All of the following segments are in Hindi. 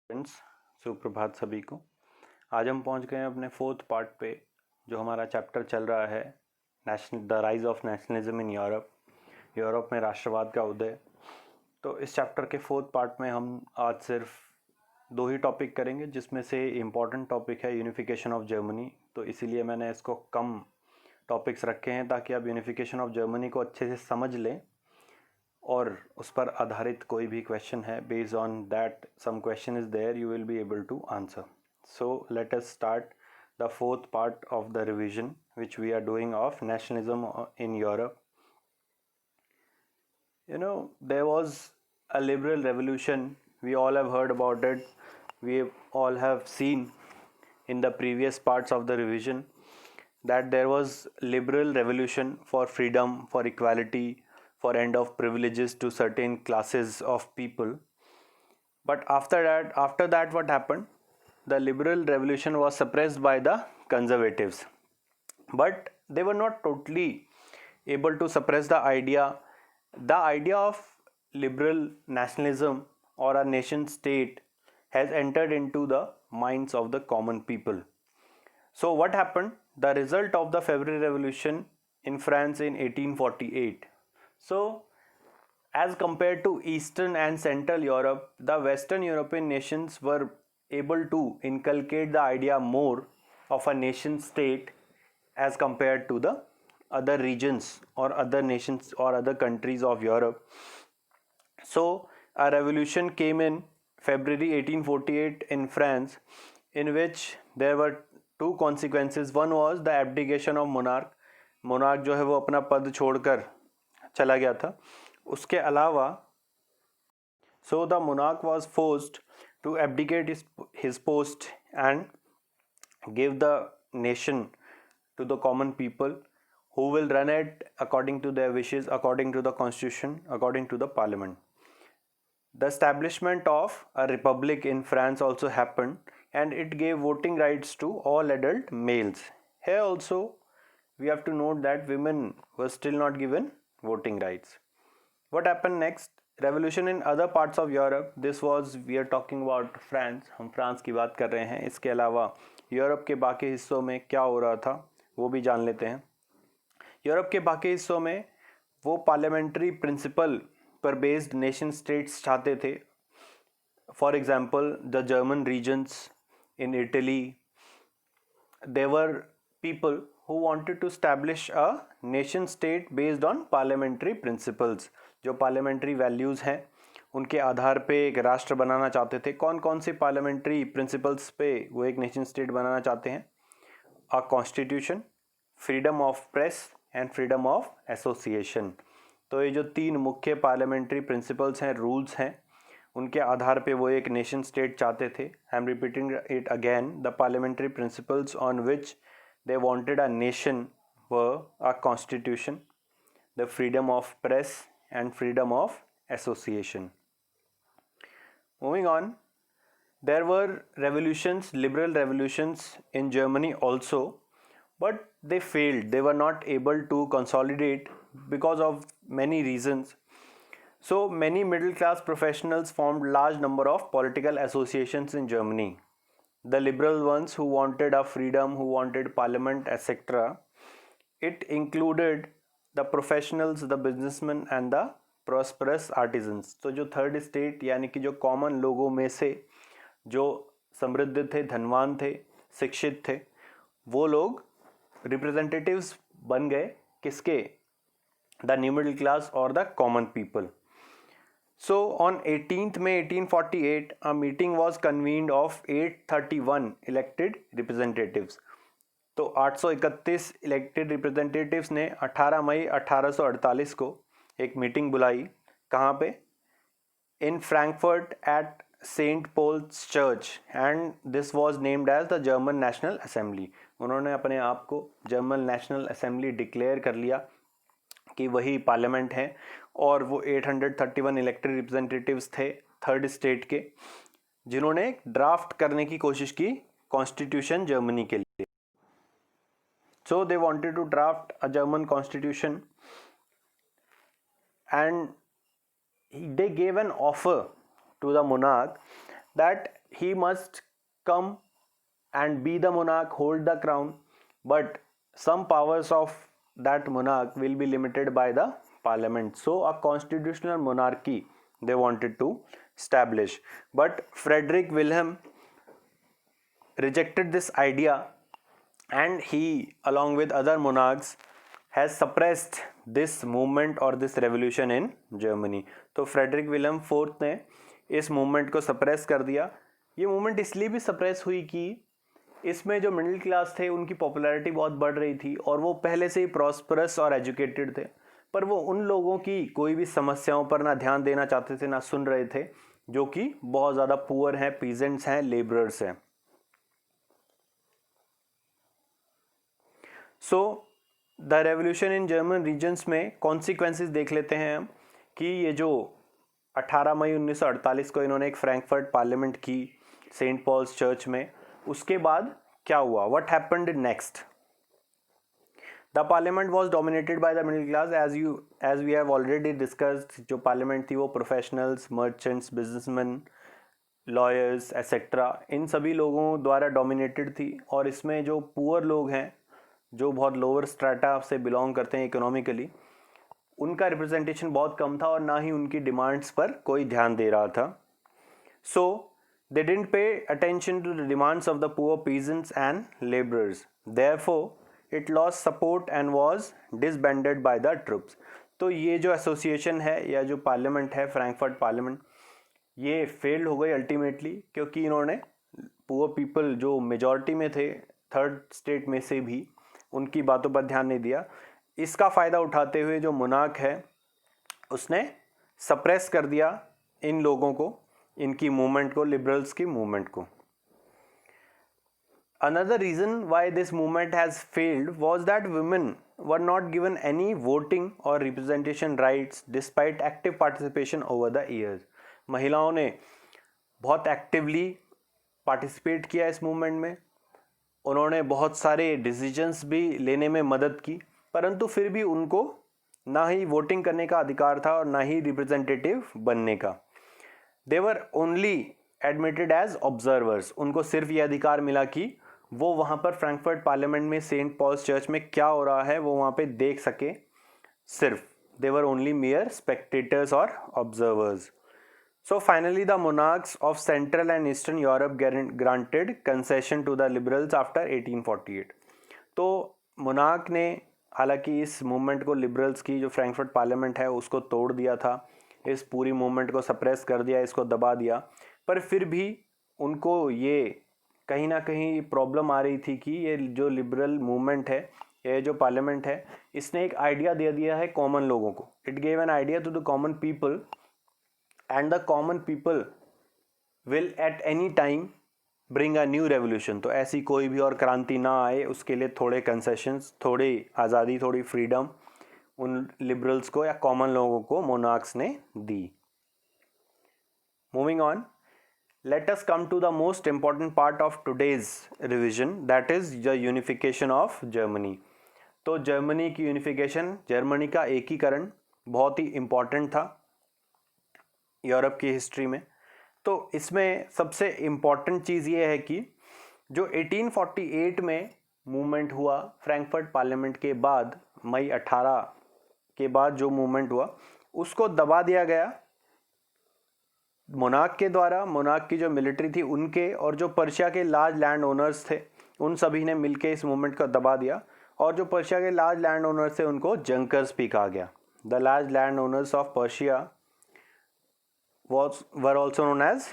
फ्रेंड्स, सुप्रभात सभी को। आज हम पहुंच गए हैं अपने फोर्थ पार्ट पे, जो हमारा चैप्टर चल रहा है the rise of nationalism in Europe में राष्ट्रवाद का उदय। तो इस चैप्टर के फोर्थ पार्ट में हम आज सिर्फ दो ही टॉपिक करेंगे, जिसमें से इम्पॉर्टेंट टॉपिक है यूनिफिकेशन ऑफ जर्मनी। तो इसीलिए मैंने इसको कम टॉपिक्स रखे हैं ताकि आप यूनिफिकेशन ऑफ जर्मनी को अच्छे से समझ लें और उस पर आधारित कोई भी क्वेश्चन है, based on that some question is there, you will be able to answer. So let us start the fourth part of the revision which we are doing of nationalism in Europe. You know, there was a liberal revolution. We all have heard about it. We all have seen in the previous parts of the revision that there was liberal revolution for freedom, for equality, for end of privileges to certain classes of people. But after that what happened? The liberal revolution was suppressed by the conservatives. But they were not totally able to suppress the idea. The idea of liberal nationalism or a nation state has entered into the minds of the common people. So what happened? The result of the February Revolution in France in 1848. So as compared to Eastern and Central Europe, the Western European nations were able to inculcate the idea more of a nation state as compared to the other regions or other nations or other countries of Europe. So a revolution came in February 1848 in France, in which there were two consequences. One was the abdication of monarch. monarch जो है वो अपना पद छोड़कर चला गया था. उसके अलावा so the monarch was forced to abdicate his post and give the nation to the common people, who will run it according to their wishes, according to the constitution, according to the parliament. The establishment of a republic in France also happened, and it gave voting rights to all adult males. Here also we have to note that women were still not given voting rights. What happened next? Revolution in other parts of Europe. This was, we are talking about France. हम फ्रांस की बात कर रहे हैं. इसके अलावा यूरोप के बाकी हिस्सों में क्या हो रहा था वो भी जान लेते हैं. यूरोप के बाकी हिस्सों में वो पार्लियामेंट्री प्रिंसिपल पर बेस्ड नेशन स्टेट्स चाहते थे. For example the German regions in Italy, there were people who wanted to establish a nation state based on parliamentary principles. जो पार्लियामेंट्री वैल्यूज़ हैं उनके आधार पे एक राष्ट्र बनाना चाहते थे. कौन कौन से पार्लियामेंट्री प्रिंसिपल्स पे वो एक नेशन स्टेट बनाना चाहते हैं? A constitution, freedom of press and freedom of association. तो ये जो तीन मुख्य पार्लियामेंट्री प्रिंसिपल्स हैं, रूल्स हैं, उनके आधार पे वो एक नेशन स्टेट चाहते थे. I am repeating it again. The parliamentary principles on which they wanted a nation were a constitution, the freedom of press and freedom of association. Moving on, there were revolutions, liberal revolutions in Germany also, but they failed. They were not able to consolidate because of many reasons. So many middle class professionals formed large number of political associations in Germany. The liberal ones who wanted a freedom, who wanted parliament, etc. It included the professionals, the businessmen and the prosperous artisans. तो जो थर्ड स्टेट यानी कि जो कॉमन लोगों में से जो समृद्ध थे, धनवान थे, शिक्षित थे, वो लोग रिप्रेजेंटेटिव्स बन गए. किसके? द न्यू मिडिल क्लास और the common people. So on 18th May 1848 a meeting was convened of 831 elected representatives. तो 831 इलेक्टेड रिप्रेजेंटेटिव्स ने 18 मई 1848 को एक मीटिंग बुलाई. कहाँ पे? In Frankfurt at Saint Paul's Church, and this was named as the German National Assembly. उन्होंने अपने आप को जर्मन नेशनल असेंबली डिक्लेयर कर लिया कि वही पार्लियामेंट है, और वो 831 इलेक्टेड रिप्रेजेंटेटिव्स थे थर्ड स्टेट के, जिन्होंने ड्राफ्ट करने की कोशिश की कॉन्स्टिट्यूशन जर्मनी के लिए. So they wanted to draft a German constitution, and they gave an offer to the monarch that he must come and be the monarch, hold the crown, but some powers of that monarch will be limited by the parliament. So a constitutional monarchy they wanted to establish, but Frederick William rejected this idea, and he, along with other monarchs, has suppressed this movement or this revolution in Germany. तो फ्रेडरिक विलियम फोर्थ ने इस मूवमेंट को सप्रेस कर दिया. ये मूवमेंट इसलिए भी सप्रेस हुई कि इसमें जो मिडिल क्लास थे उनकी पॉपुलैरिटी बहुत बढ़ रही थी और वो पहले से ही प्रॉस्परस और एजुकेटेड थे, पर वो उन लोगों की कोई भी समस्याओं पर ना ध्यान देना चाहते थे, ना सुन रहे थे, जो कि बहुत ज़्यादा पुअर हैं, पीजेंट्स हैं, लेबरर्स हैं. So the revolution in German regions में कॉन्सिक्वेंसेस देख लेते हैं हम कि ये जो 18 मई 1948 को इन्होंने एक फ्रैंकफर्ट पार्लियामेंट की सेंट पॉल्स चर्च में, उसके बाद क्या हुआ, what happened next. The parliament was dominated by the middle class, as we have already discussed. जो पार्लियामेंट थी वो professionals, merchants, businessman, lawyers etcetera, इन सभी लोगों द्वारा डोमिनेटेड थी. और इसमें जो पुअर लोग हैं, जो बहुत लोअर स्ट्रेटा से बिलोंग करते हैं इकोनॉमिकली, उनका रिप्रेजेंटेशन बहुत कम था और ना ही उनकी डिमांड्स पर कोई ध्यान दे रहा था. So they didn't pay attention to the demands of the poor peasants and labourers. Therefore it lost support and was disbanded by the troops. तो ये जो एसोसिएशन है या जो पार्लियामेंट है, फ्रैंकफर्ट पार्लियामेंट, ये फेल्ड हो गई अल्टीमेटली, क्योंकि इन्होंने पुअर पीपल जो मेजॉरिटी में थे थर्ड स्टेट में से भी, उनकी बातों पर ध्यान नहीं दिया. इसका फ़ायदा उठाते हुए जो मोनार्क है उसने सप्रेस कर दिया इन लोगों को, इनकी मूवमेंट को, लिबरल्स की मूवमेंट को. Another reason why this movement has failed was that women were not given any voting और representation rights despite active participation over the years. महिलाओं ने बहुत एक्टिवली पार्टिसिपेट किया इस मूवमेंट में, उन्होंने बहुत सारे डिसीजंस भी लेने में मदद की, परंतु फिर भी उनको ना ही वोटिंग करने का अधिकार था और ना ही रिप्रेजेंटेटिव बनने का. They were only admitted as observers. उनको सिर्फ ये अधिकार मिला कि वो वहाँ पर फ्रैंकफर्ट पार्लियामेंट में सेंट पॉल्स चर्च में क्या हो रहा है वो वहाँ पे देख सके सिर्फ. दे वर ओनली मियर स्पेक्टेटर्स और observers. So finally the monarchs of Central and Eastern Europe granted concession to the liberals after 1848. तो मोनार्क ने हालांकि इस मूवमेंट को, लिबरल्स की जो फ्रैंकफर्ट पार्लियामेंट है उसको तोड़ दिया था, इस पूरी मूवमेंट को सप्रेस कर दिया, इसको दबा दिया, पर फिर भी उनको ये कहीं ना कहीं प्रॉब्लम आ रही थी कि ये जो लिबरल मूवमेंट है, ये जो पार्लियामेंट है, इसने एक आइडिया दे दिया है कॉमन लोगों को. It gave an idea to the common people and the common people will at any time bring a new revolution. तो ऐसी कोई भी और क्रांति ना आए, उसके लिए थोड़े कंसेशंस, थोड़ी आज़ादी, थोड़ी फ्रीडम उन लिबरल्स को या कॉमन लोगों को मोनार्क्स ने दी. Moving on, let us come to the most important part of today's revision, that is the unification of Germany. तो जर्मनी की यूनिफिकेशन, जर्मनी का एकीकरण बहुत ही इम्पॉर्टेंट था यूरोप की हिस्ट्री में. तो इसमें सबसे इम्पॉर्टेंट चीज़ ये है कि जो 1848 में मूवमेंट हुआ फ्रैंकफर्ट पार्लियामेंट के बाद, मई 18 के बाद जो मूवमेंट हुआ उसको दबा दिया गया मोनार्क के द्वारा. मोनार्क की जो मिलिट्री थी उनके, और जो पर्शिया के लार्ज लैंड ओनर्स थे उन सभी ने मिलकर इस मूवमेंट को दबा दिया. और जो पर्शिया के लार्ज लैंड ओनर्स थे उनको जंकर्स भी कहा गया. The large land owners of Persia were also known as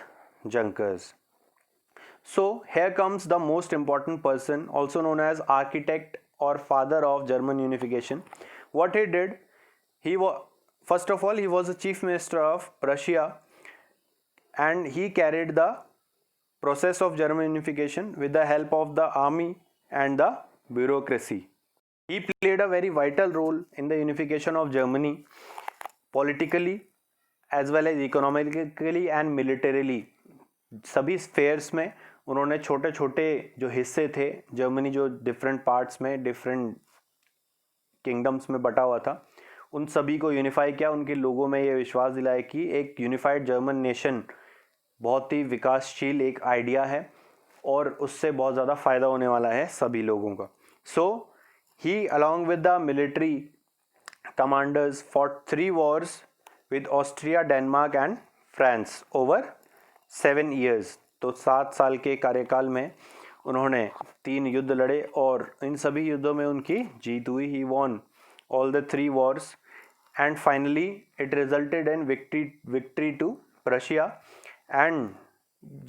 Junkers. So here comes the most important person, also known as architect or father of German unification. What he did, first of all he was the chief minister of Prussia, and he carried the process of German unification with the help of the army and the bureaucracy. He played a very vital role in the unification of Germany, politically as well as economically and militarily. सभी स्फेयर्स में उन्होंने छोटे छोटे जो हिस्से थे, जर्मनी जो डिफरेंट पार्ट्स में, डिफरेंट किंगडम्स में बटा हुआ था, उन सभी को यूनिफाई किया. उनके लोगों में ये विश्वास दिलाया कि एक यूनिफाइड जर्मन नेशन बहुत ही विकासशील एक आइडिया है और उससे बहुत ज़्यादा फ़ायदा होने वाला है सभी लोगों का. So he along with the military commanders fought 3 wars with Austria, Denmark and France over 7 years. तो 7 साल के कार्यकाल में उन्होंने 3 युद्ध लड़े और इन सभी युद्धों में उनकी जीत हुई. He won all the 3 wars and finally it resulted in victory to Prussia and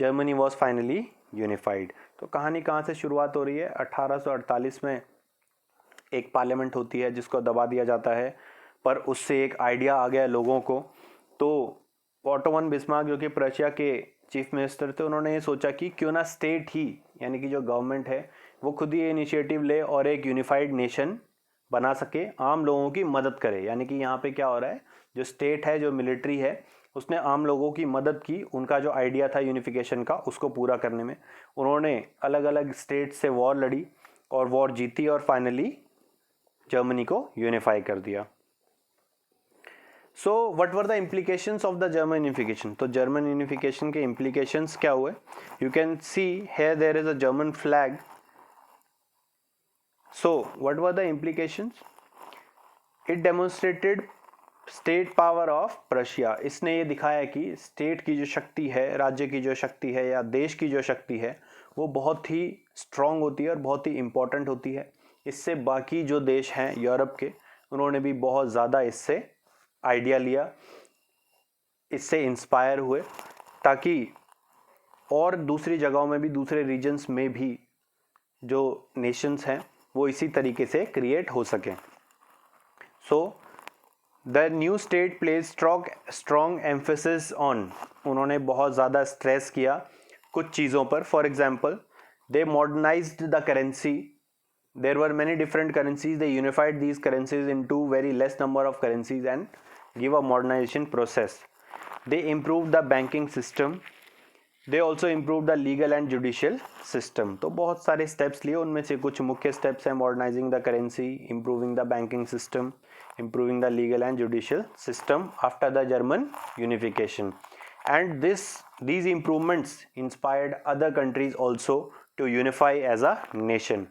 Germany was finally unified. तो कहानी कहाँ से शुरुआत हो रही है? 1848 में एक पार्लियामेंट होती है जिसको दबा दिया जाता है, पर उससे एक आइडिया आ गया लोगों को. तो ओटो वन बिस्मार्क जो कि प्रशिया के चीफ मिनिस्टर थे, उन्होंने ये सोचा कि क्यों ना स्टेट ही, यानी कि जो गवर्नमेंट है वो खुद ही इनिशिएटिव ले और एक यूनिफाइड नेशन बना सके, आम लोगों की मदद करे. यानी कि यहाँ पे क्या हो रहा है, जो स्टेट है, जो मिलिट्री है, उसने आम लोगों की मदद की. उनका जो आइडिया था यूनिफिकेशन का, उसको पूरा करने में उन्होंने अलग अलग स्टेट से वॉर लड़ी और वॉर जीती और फाइनली जर्मनी को यूनिफाई कर दिया. So what were the implications of the German unification? तो जर्मन यूनिफिकेशन के इम्प्लीकेशंस क्या हुए? You can see here there is a German flag. So, what were the implications? It demonstrated state power of Prussia. इसने ये दिखाया कि स्टेट की जो शक्ति है, राज्य की जो शक्ति है या देश की जो शक्ति है, वो बहुत ही स्ट्रांग होती है और बहुत ही इम्पोर्टेंट होती है. इससे बाकी जो देश हैं यूरोप के, उन्होंने भी बहुत ज़्यादा इससे आइडिया लिया, इससे इंस्पायर हुए, ताकि और दूसरी जगहों में भी, दूसरे रीजन्स में भी जो नेशंस हैं वो इसी तरीके से क्रिएट हो सके. So the new state place strong emphasis on, उन्होंने बहुत ज़्यादा स्ट्रेस किया कुछ चीज़ों पर. For example, they modernised the currency. There were many different currencies. They unified these currencies in to very less number of currencies and give a modernisation process. They improve the banking system. They also improve the legal and judicial system. तो बहुत सारे स्टेप्स लिए, उनमें से कुछ मुख्य स्टेप्स हैं: modernising the currency, improving the banking system, improving the legal and judicial system after the German unification. And these improvements inspired other countries also to unify as a nation.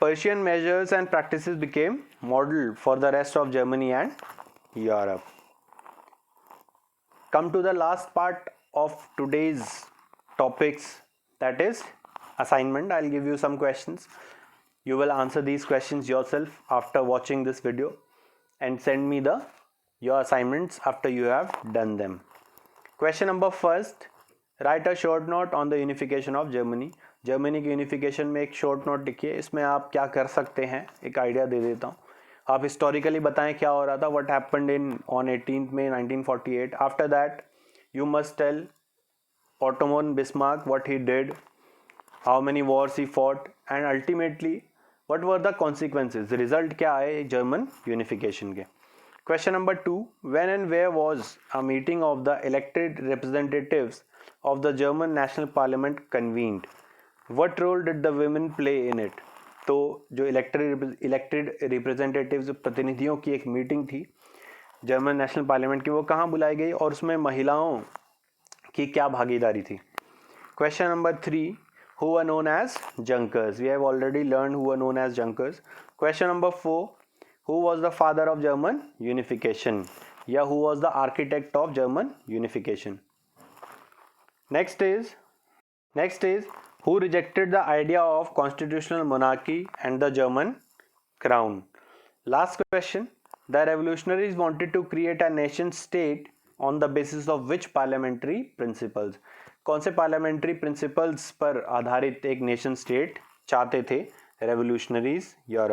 Persian measures and practices became model for the rest of Germany and Europe. Come to the last part of today's topics, that is assignment. I'll give you some questions. You will answer these questions yourself after watching this video and send me your assignments after you have done them. Question number first, write a short note on the unification of Germany. Germany की यूनिफिकेशन में एक शॉर्ट नोट लिखिए. इसमें आप क्या कर सकते हैं, एक आइडिया दे देता हूँ. आप हिस्टोरिकली बताएं क्या हो रहा था, what happened on 18 May 1948. After that you must tell Ottoman Bismarck what he did, how many wars he fought, and ultimately what were the consequences, result क्या आए जर्मन यूनिफिकेशन के. Question number 2, when and where was a meeting of the elected representatives of the German National Parliament convened? What role did the women play in it? तो जो इलेक्टेड रिप्रेजेंटेटिव्स, प्रतिनिधियों की एक मीटिंग थी जर्मन नेशनल पार्लियामेंट की, वो कहाँ बुलाई गई और उसमें महिलाओं की क्या भागीदारी थी. Question number 3, who were known as Junkers? We have already learned who were known as Junkers. Question number 4, who was the father of German unification? या who was the architect of German unification? Next is who rejected the idea of constitutional monarchy and the German crown? Last question, the revolutionaries wanted to create a nation state on the basis of which parliamentary principles? कौन से parliamentary principles पर आधारित एक nation state चाहते थे revolutionaries यूरोप